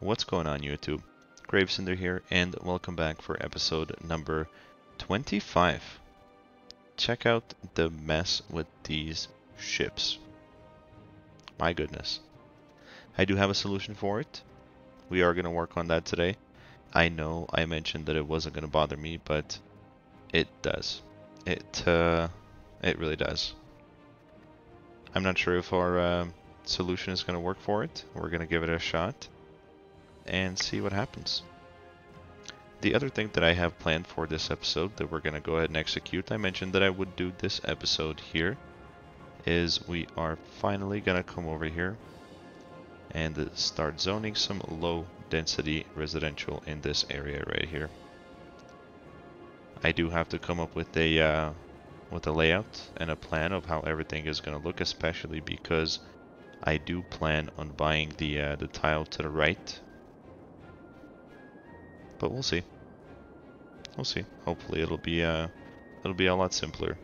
What's going on, YouTube? GraveCinder here, and welcome back for episode number 25. Check out the mess with these ships. My goodness. I do have a solution for it. We are going to work on that today. I know I mentioned that it wasn't going to bother me, but it does. It really does. I'm not sure if our solution is going to work for it. We're going to give it a shot and see what happens. The other thing that I have planned for this episode that we're going to go ahead and execute, I mentioned that I would do this episode here, is we are finally going to come over here and start zoning some low density residential in this area right here. I do have to come up with a layout and a plan of how everything is going to look, especially because I do plan on buying the tile to the right. But we'll see. We'll see. Hopefully it'll be a lot simpler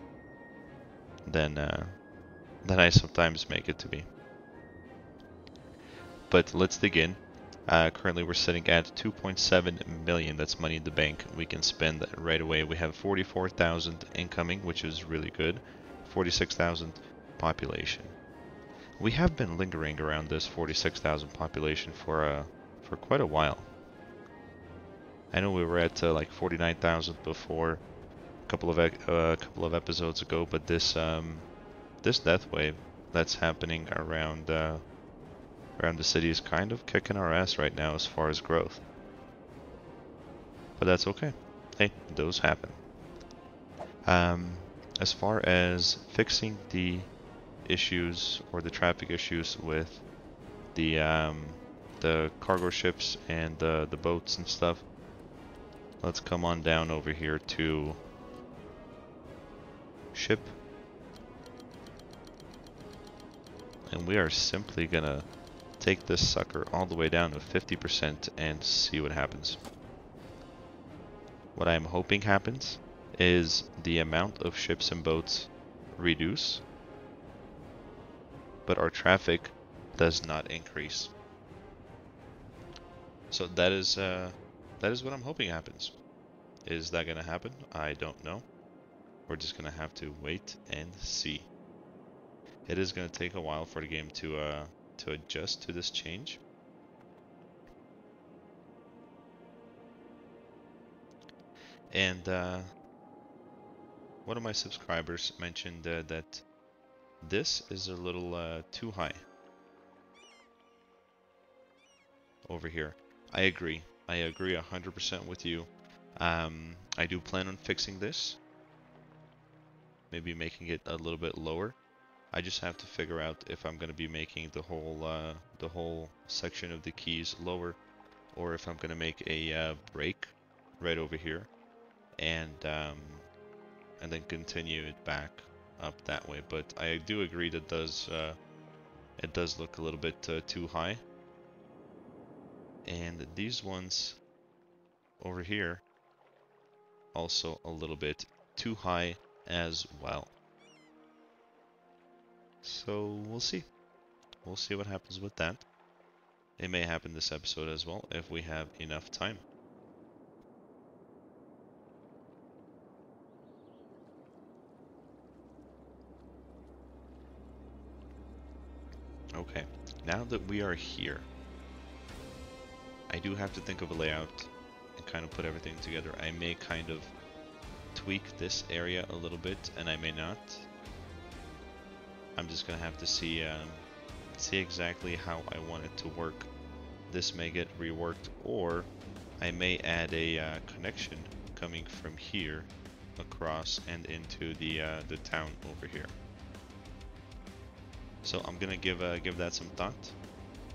than I sometimes make it to be. But let's dig in. Currently we're sitting at 2.7 million. That's money in the bank. We can spend right away. We have 44,000 incoming, which is really good. 46,000 population. We have been lingering around this 46,000 population for quite a while. I know we were at like 49,000 before, a couple of episodes ago, but this death wave that's happening around the city is kind of kicking our ass right now as far as growth. But that's okay. Hey, those happen. As far as fixing the issues or the traffic issues with the cargo ships and the boats and stuff, let's come on down over here to ship. And we are simply gonna take this sucker all the way down to 50% and see what happens. What I'm hoping happens is the amount of ships and boats reduce, but our traffic does not increase. So that is what I'm hoping happens. Is that going to happen? I don't know. We're just going to have to wait and see. It is going to take a while for the game to adjust to this change. And one of my subscribers mentioned that this is a little too high over here. I agree. I agree 100% with you. I do plan on fixing this. Maybe making it a little bit lower. I just have to figure out if I'm going to be making the whole section of the keys lower, or if I'm going to make a break right over here, and then continue it back up that way. But I do agree that it does look a little bit too high. And these ones over here also a little bit too high as well. So we'll see. We'll see what happens with that. It may happen this episode as well if we have enough time. Okay, now that we are here, I do have to think of a layout and kind of put everything together. I may kind of tweak this area a little bit, and I may not. I'm just gonna have to see exactly how I want it to work. This may get reworked, or I may add a connection coming from here across and into the town over here. So I'm gonna give that some thought.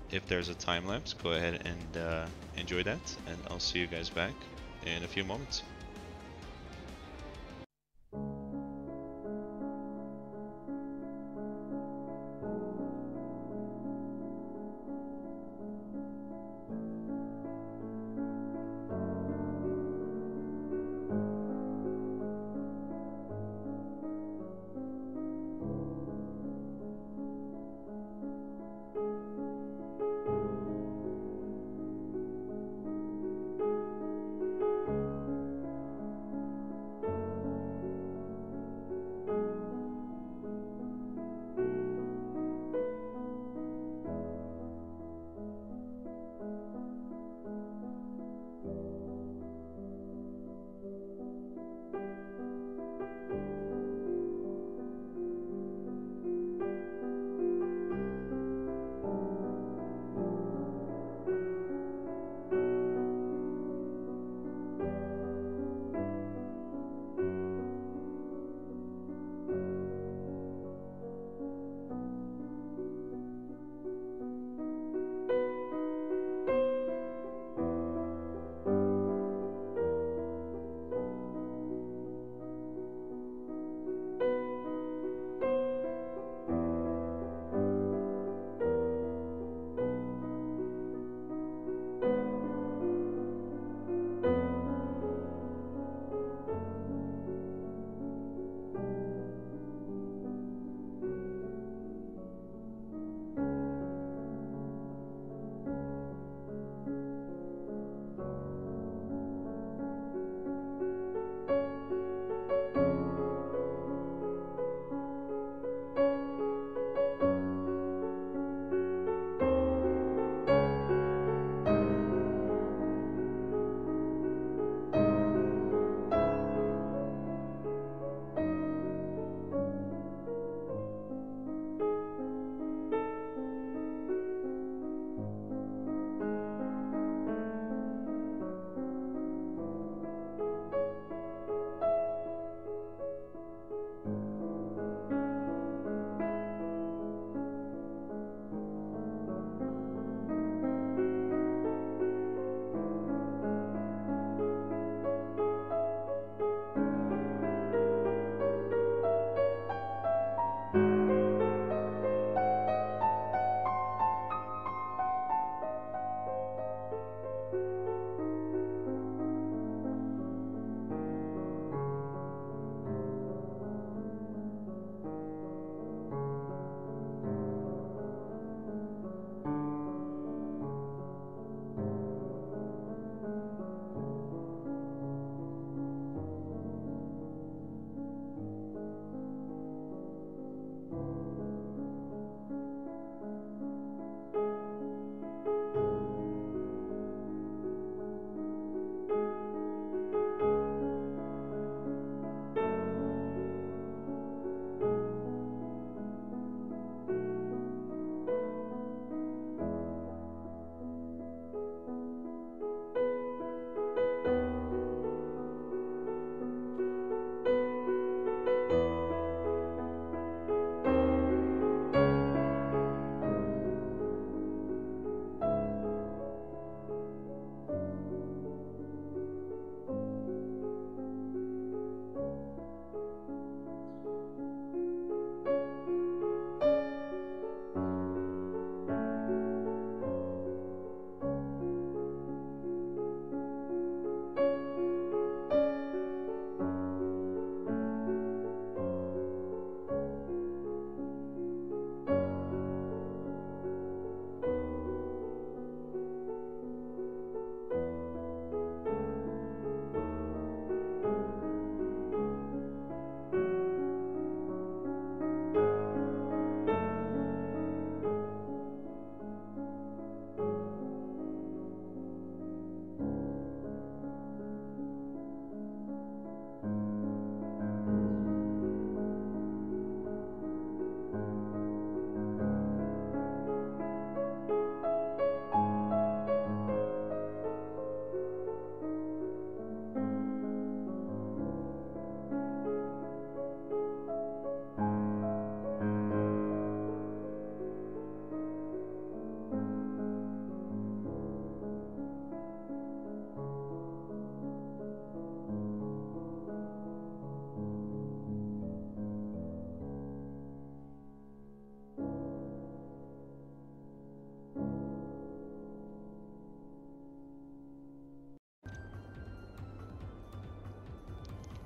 If there's a time lapse, go ahead and enjoy that, and I'll see you guys back in a few moments.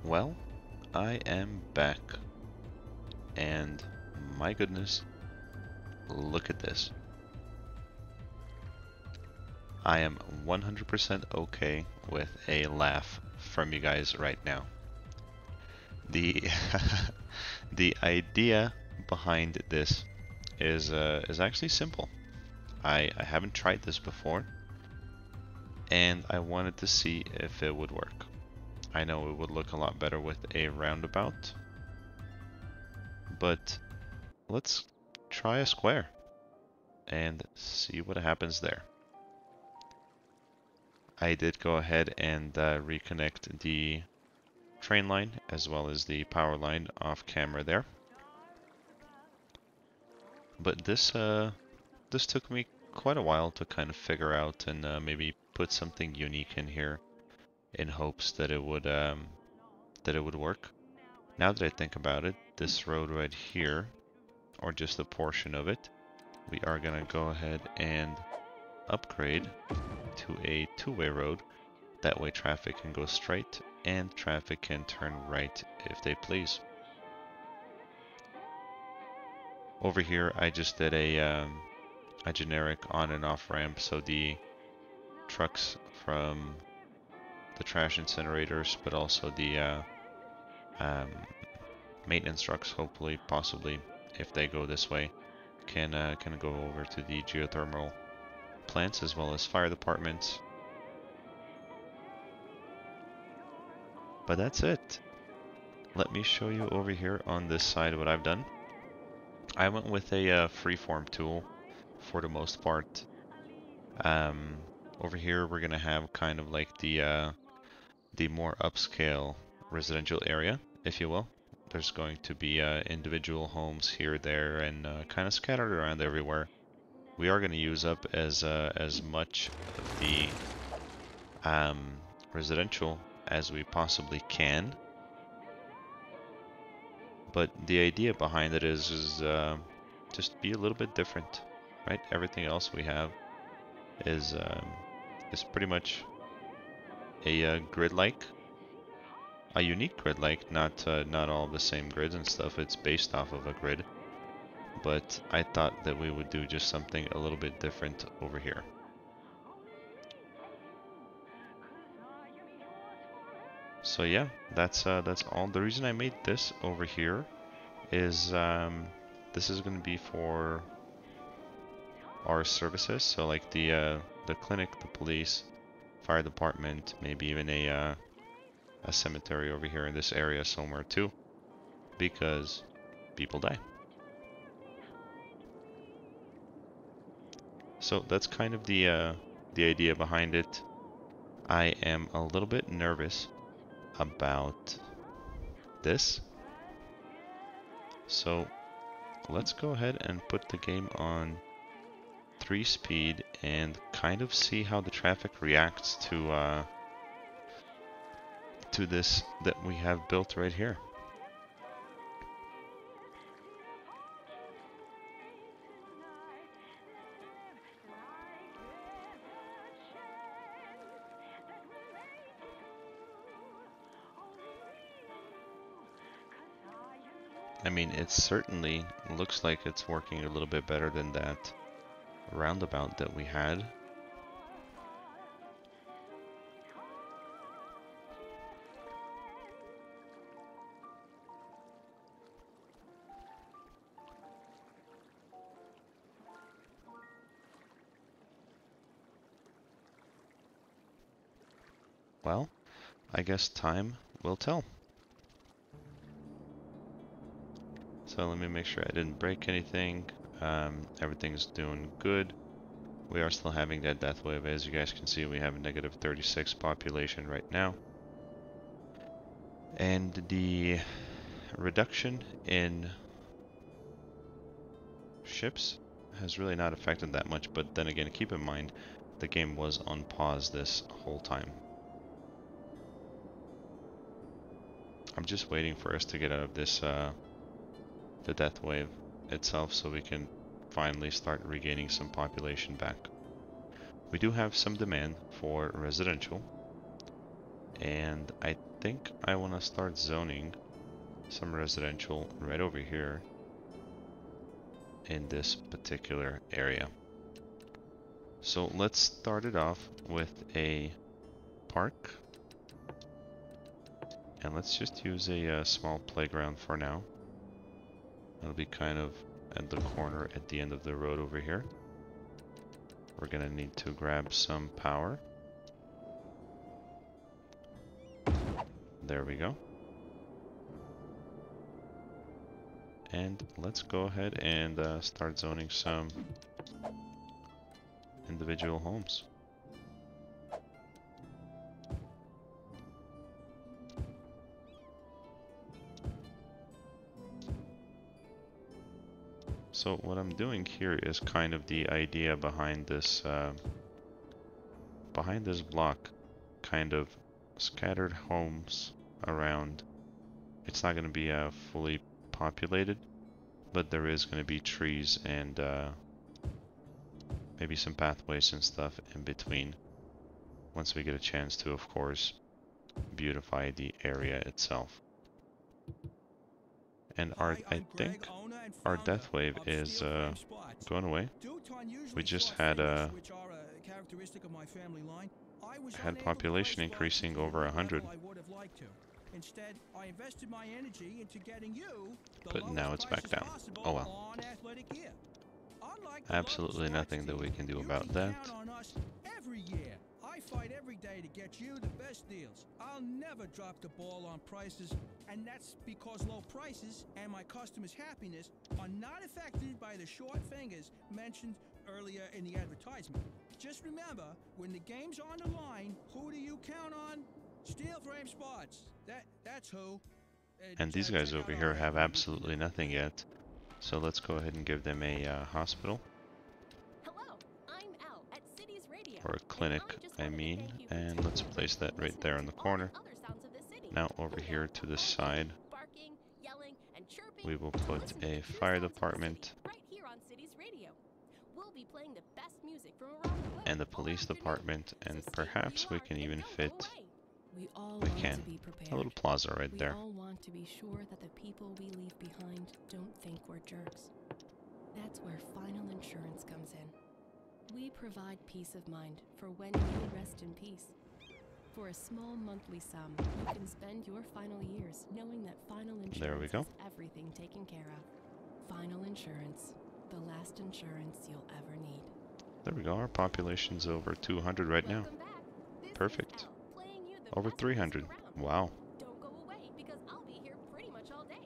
Well, I am back, and my goodness, look at this. I am 100% okay with a laugh from you guys right now. The the idea behind this is actually simple. I haven't tried this before, and I wanted to see if it would work. I know it would look a lot better with a roundabout, but let's try a square and see what happens there. I did go ahead and reconnect the train line as well as the power line off camera there. But this took me quite a while to kind of figure out and maybe put something unique in here in hopes that it would work. Now that I think about it, this road right here, or just a portion of it, we are gonna go ahead and upgrade to a two-way road. That way traffic can go straight and traffic can turn right if they please. Over here I just did a generic on and off ramp, so the trucks from the trash incinerators, but also the maintenance trucks, hopefully, possibly, if they go this way, can go over to the geothermal plants as well as fire departments. But that's it. Let me show you over here on this side what I've done. I went with a freeform tool for the most part. Over here we're gonna have kind of like the more upscale residential area, if you will. There's going to be individual homes here, there, and kind of scattered around everywhere. We are going to use up as much of the residential as we possibly can. But the idea behind it is just be a little bit different, right? Everything else we have is pretty much a grid-like. A unique grid-like, not all the same grids and stuff. It's based off of a grid, but I thought that we would do just something a little bit different over here. So yeah, that's all. The reason I made this over here is this is going to be for our services. So like the clinic, the police, fire department, maybe even a cemetery over here in this area somewhere too, because people die. So that's kind of the idea behind it. I am a little bit nervous about this, so let's go ahead and put the game on 3-speed and kind of see how the traffic reacts to this that we have built right here. I mean, it certainly looks like it's working a little bit better than that roundabout that we had. Well, I guess time will tell. So let me make sure I didn't break anything. Everything's doing good. We are still having that death wave. As you guys can see, we have a negative 36 population right now. And the reduction in ships has really not affected that much, but then again, keep in mind, the game was on pause this whole time. I'm just waiting for us to get out of this, the death wave itself, so we can finally start regaining some population back. We do have some demand for residential, And I think I want to start zoning some residential right over here in this particular area. So let's start it off with a park. And let's just use a small playground for now. It'll be kind of at the corner at the end of the road over here. We're gonna need to grab some power. There we go. And let's go ahead and start zoning some individual homes. So what I'm doing here is kind of the idea behind this block, kind of scattered homes around. It's not going to be fully populated, but there is going to be trees and maybe some pathways and stuff in between. Once we get a chance to, of course, beautify the area itself. And I think our death wave is going away. We just had population increasing over 100. But now it's back down. Oh well. Absolutely nothing that we can do about that. I fight every day to get you the best deals. I'll never drop the ball on prices, and that's because low prices and my customers' happiness are not affected by the short fingers mentioned earlier in the advertisement. Just remember, when the game's on the line, who do you count on? Steel Frame Spots. That's who. And these guys over here have absolutely nothing yet. So let's go ahead and give them a hospital. Or a clinic, I mean, and let's place that right there in the corner. Now over here to the side, we will put a fire department and the police department, and perhaps we can even fit, a little plaza right there. We all want to be sure that the people we leave behind don't think we're jerks. That's where final insurance comes in. We provide peace of mind for when you rest in peace. For a small monthly sum, you can spend your final years knowing that Final Insurance has everything taken care of. Final Insurance, the last insurance you'll ever need. There we go, our population's over 200 right now. Perfect. Over 300. Wow. Don't go away because I'll be here pretty much all day.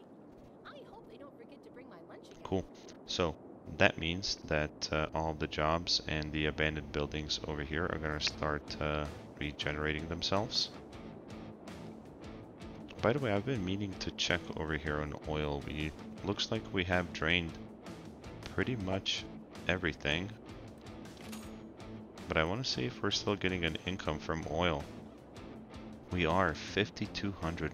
I hope they don't forget to bring my lunch again. Cool. So that means that all the jobs and the abandoned buildings over here are going to start regenerating themselves. By the way, I've been meaning to check over here on oil. Looks like we have drained pretty much everything. But I want to see if we're still getting an income from oil. We are 5,200.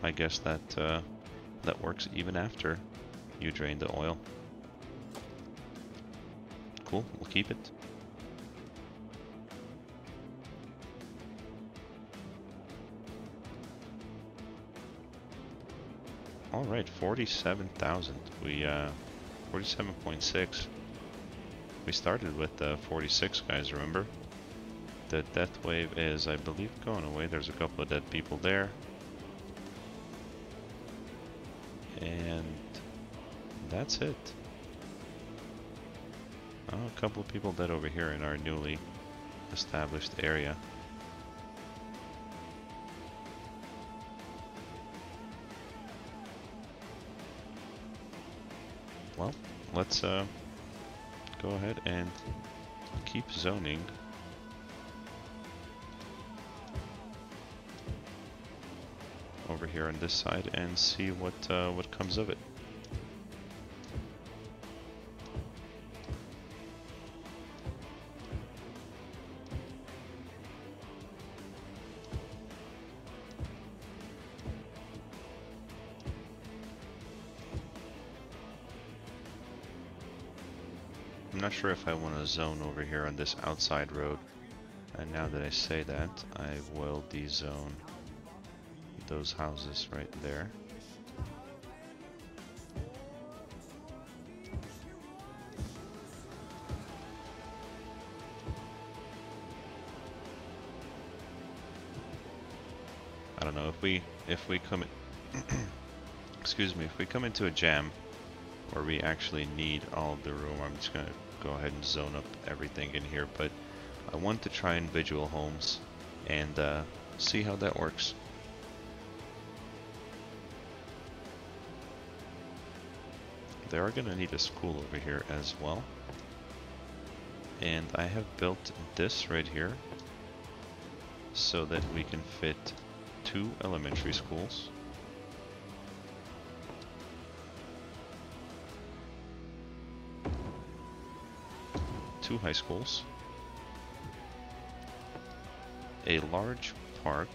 I guess that works even after you drain the oil. Cool, we'll keep it. All right, 47,000. We 47.6. We started with 46 guys, remember? The death wave is, I believe, going away. There's a couple of dead people there. And that's it. Oh, a couple of people dead over here in our newly established area. Well, let's go ahead and keep zoning. Over here on this side and see what comes of it. I'm not sure if I want to zone over here on this outside road. And now that I say that, I will dezone those houses right there. I don't know if we come excuse me, if we come into a jam where we actually need all of the room, I'm just gonna go ahead and zone up everything in here, but I want to try individual homes and see how that works. They are gonna need a school over here as well. And I have built this right here so that we can fit 2 elementary schools. Two high schools. A large park,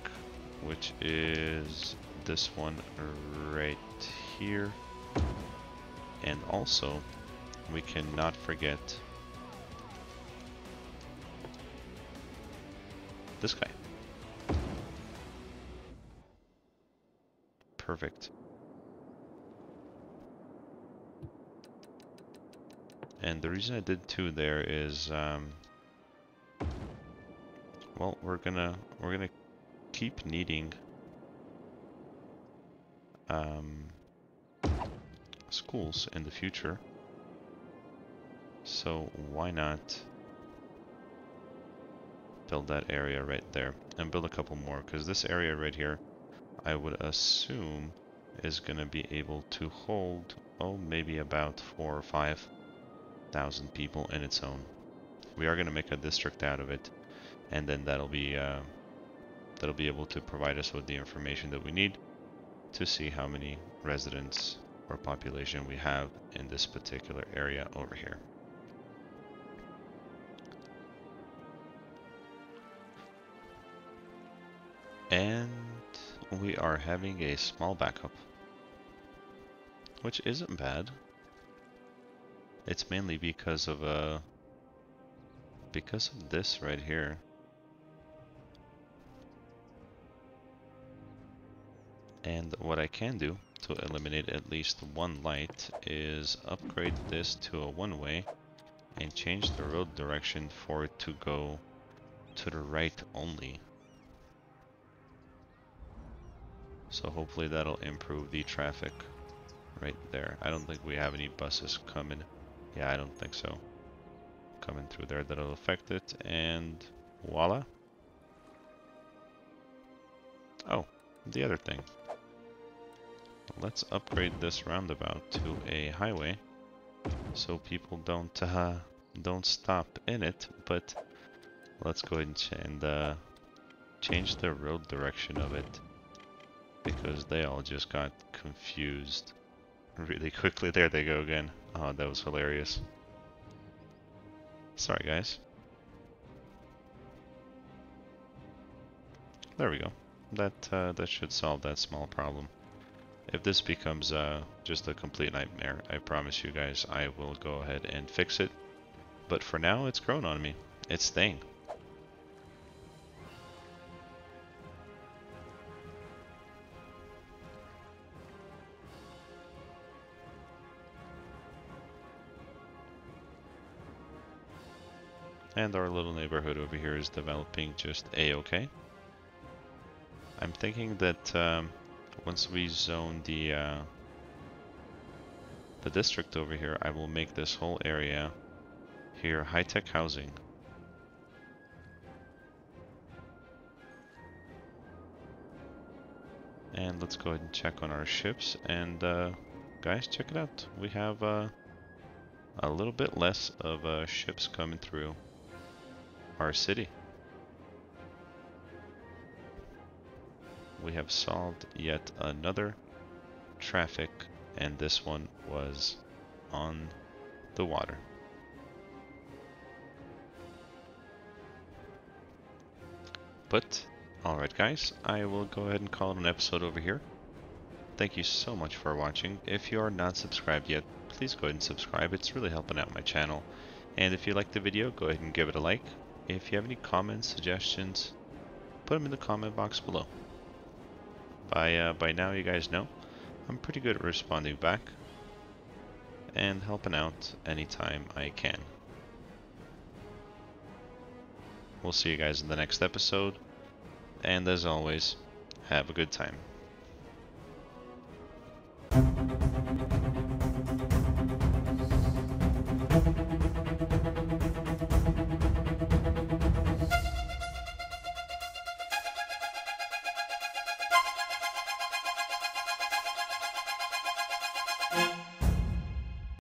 which is this one right here. And also, we cannot forget this guy. Perfect. And the reason I did 2 there is, well, we're gonna keep needing schools in the future. So why not build that area right there and build a couple more, because this area right here I would assume is gonna be able to hold, oh, maybe about 4,000 or 5,000 people in its own. We are gonna make a district out of it, and then that'll be able to provide us with the information that we need to see how many residents or population we have in this particular area over here. And we are having a small backup, which isn't bad. It's mainly because of this right here. And what I can do to eliminate at least one light is upgrade this to a one-way and change the road direction for it to go to the right only. So hopefully that'll improve the traffic right there. I don't think we have any buses coming. Yeah, I don't think so. Coming through there that'll affect it, and voila. Oh, the other thing. Let's upgrade this roundabout to a highway so people don't stop in it, but let's go ahead and change the road direction of it, because they all just got confused really quickly. There they go again. Oh, that was hilarious. Sorry, guys. There we go. That should solve that small problem. If this becomes just a complete nightmare, I promise you guys I will go ahead and fix it. But for now, it's grown on me. It's staying. And our little neighborhood over here is developing just a-okay. I'm thinking that once we zone the district over here, I will make this whole area here high-tech housing. And let's go ahead and check on our ships, and guys, check it out. We have a little bit less of ships coming through our city. We have solved yet another traffic, and this one was on the water. But, alright guys, I will go ahead and call it an episode over here. Thank you so much for watching. If you are not subscribed yet, please go ahead and subscribe. It's really helping out my channel. And if you liked the video, go ahead and give it a like. if you have any comments, suggestions, put them in the comment box below. By now, you guys know I'm pretty good at responding back and helping out anytime I can. We'll see you guys in the next episode, and as always, have a good time.